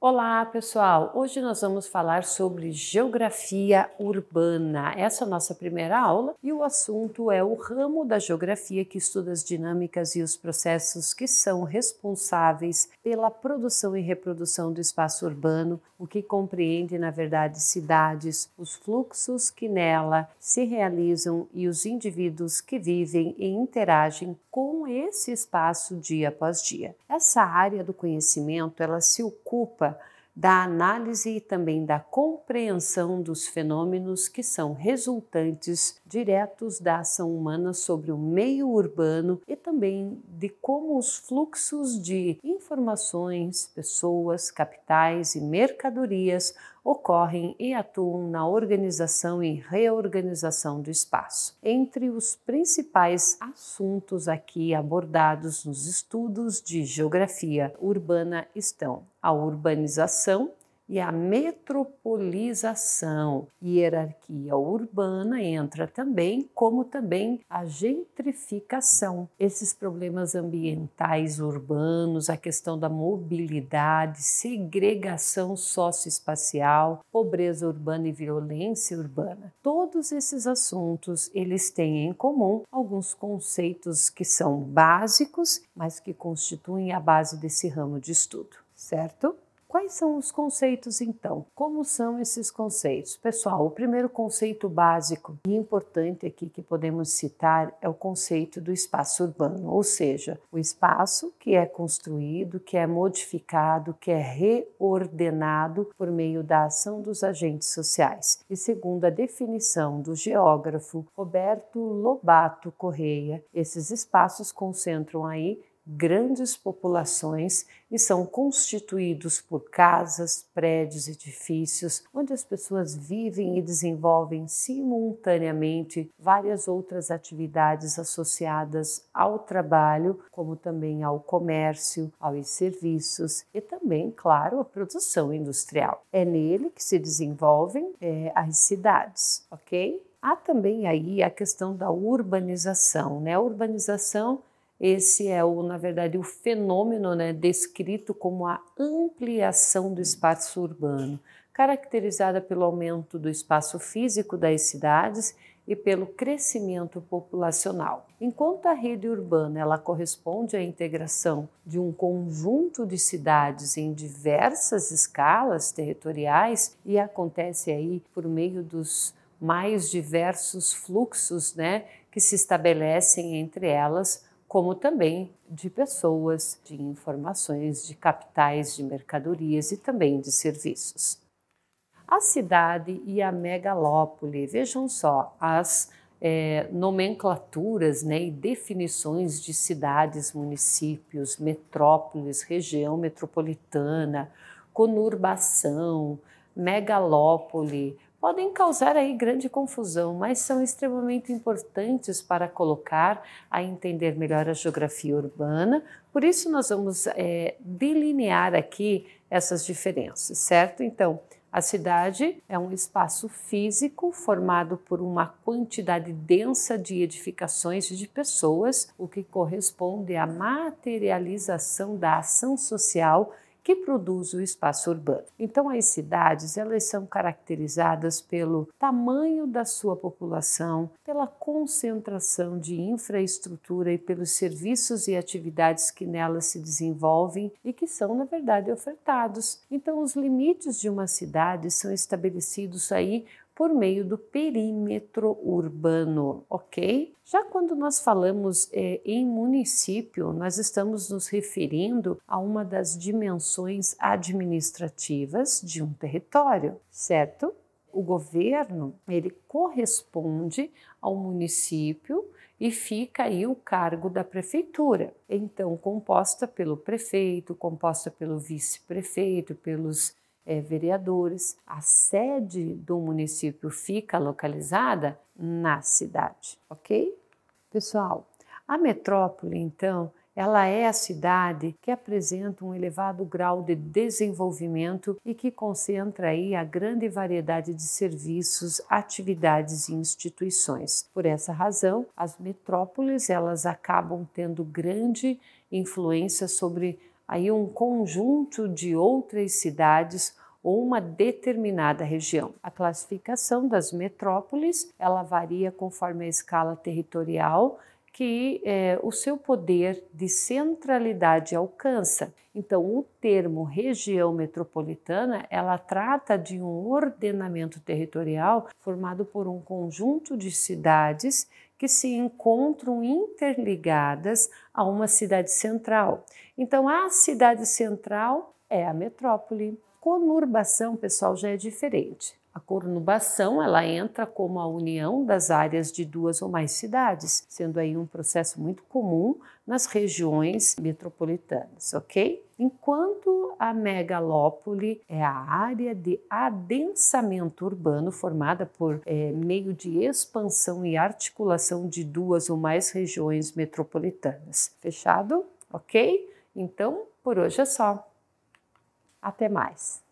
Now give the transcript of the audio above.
Olá, pessoal! Hoje nós vamos falar sobre geografia urbana. Essa é a nossa primeira aula e o assunto é o ramo da geografia que estuda as dinâmicas e os processos que são responsáveis pela produção e reprodução do espaço urbano, o que compreende, na verdade, cidades, os fluxos que nela se realizam e os indivíduos que vivem e interagem com esse espaço dia após dia. Essa área do conhecimento, ela se ocupa da análise e também da compreensão dos fenômenos que são resultantes diretos da ação humana sobre o meio urbano e também de como os fluxos de informações, pessoas, capitais e mercadorias ocorrem e atuam na organização e reorganização do espaço. Entre os principais assuntos aqui abordados nos estudos de geografia urbana estão a urbanização e a metropolização. Hierarquia urbana entra também, como também a gentrificação. Esses problemas ambientais urbanos, a questão da mobilidade, segregação socioespacial, pobreza urbana e violência urbana. Todos esses assuntos, eles têm em comum alguns conceitos que são básicos, mas que constituem a base desse ramo de estudo, certo? Quais são os conceitos, então? Como são esses conceitos? Pessoal, o primeiro conceito básico e importante aqui que podemos citar é o conceito do espaço urbano, ou seja, o espaço que é construído, que é modificado, que é reordenado por meio da ação dos agentes sociais. E segundo a definição do geógrafo Roberto Lobato Correia, esses espaços concentram aí grandes populações e são constituídos por casas, prédios, edifícios, onde as pessoas vivem e desenvolvem simultaneamente várias outras atividades associadas ao trabalho, como também ao comércio, aos serviços e também, claro, à produção industrial. É nele que se desenvolvem as cidades, ok? Há também aí a questão da urbanização, né? A urbanização, esse é na verdade, o fenômeno, né, descrito como a ampliação do espaço urbano, caracterizada pelo aumento do espaço físico das cidades e pelo crescimento populacional. Enquanto a rede urbana ela corresponde à integração de um conjunto de cidades em diversas escalas territoriais e acontece aí por meio dos mais diversos fluxos, né, que se estabelecem entre elas, como também de pessoas, de informações, de capitais, de mercadorias e também de serviços. A cidade e a megalópole, vejam só, as nomenclaturas, né, e definições de cidades, municípios, metrópoles, região metropolitana, conurbação, megalópole, podem causar aí grande confusão, mas são extremamente importantes para colocar a entender melhor a geografia urbana. Por isso nós vamos delinear aqui essas diferenças, certo? Então, a cidade é um espaço físico formado por uma quantidade densa de edificações e de pessoas, o que corresponde à materialização da ação social que produz o espaço urbano. Então, as cidades, elas são caracterizadas pelo tamanho da sua população, pela concentração de infraestrutura e pelos serviços e atividades que nelas se desenvolvem e que são, na verdade, ofertados. Então, os limites de uma cidade são estabelecidos aí por meio do perímetro urbano, ok? Já quando nós falamos em município, nós estamos nos referindo a uma das dimensões administrativas de um território, certo? O governo, ele corresponde ao município e fica aí o cargo da prefeitura. Então, composta pelo prefeito, composta pelo vice-prefeito, pelos vereadores. A sede do município fica localizada na cidade, ok? Pessoal, a metrópole, então, ela é a cidade que apresenta um elevado grau de desenvolvimento e que concentra aí a grande variedade de serviços, atividades e instituições. Por essa razão, as metrópoles, elas acabam tendo grande influência sobre aí um conjunto de outras cidades ou uma determinada região. A classificação das metrópoles, ela varia conforme a escala territorial que o seu poder de centralidade alcança. Então, o termo região metropolitana, ela trata de um ordenamento territorial formado por um conjunto de cidades que se encontram interligadas a uma cidade central. Então, a cidade central é a metrópole. Conurbação, pessoal, já é diferente. A conurbação, ela entra como a união das áreas de duas ou mais cidades, sendo aí um processo muito comum nas regiões metropolitanas, ok? Enquanto a megalópole é a área de adensamento urbano formada por meio de expansão e articulação de duas ou mais regiões metropolitanas. Fechado? Ok? Então, por hoje é só. Até mais!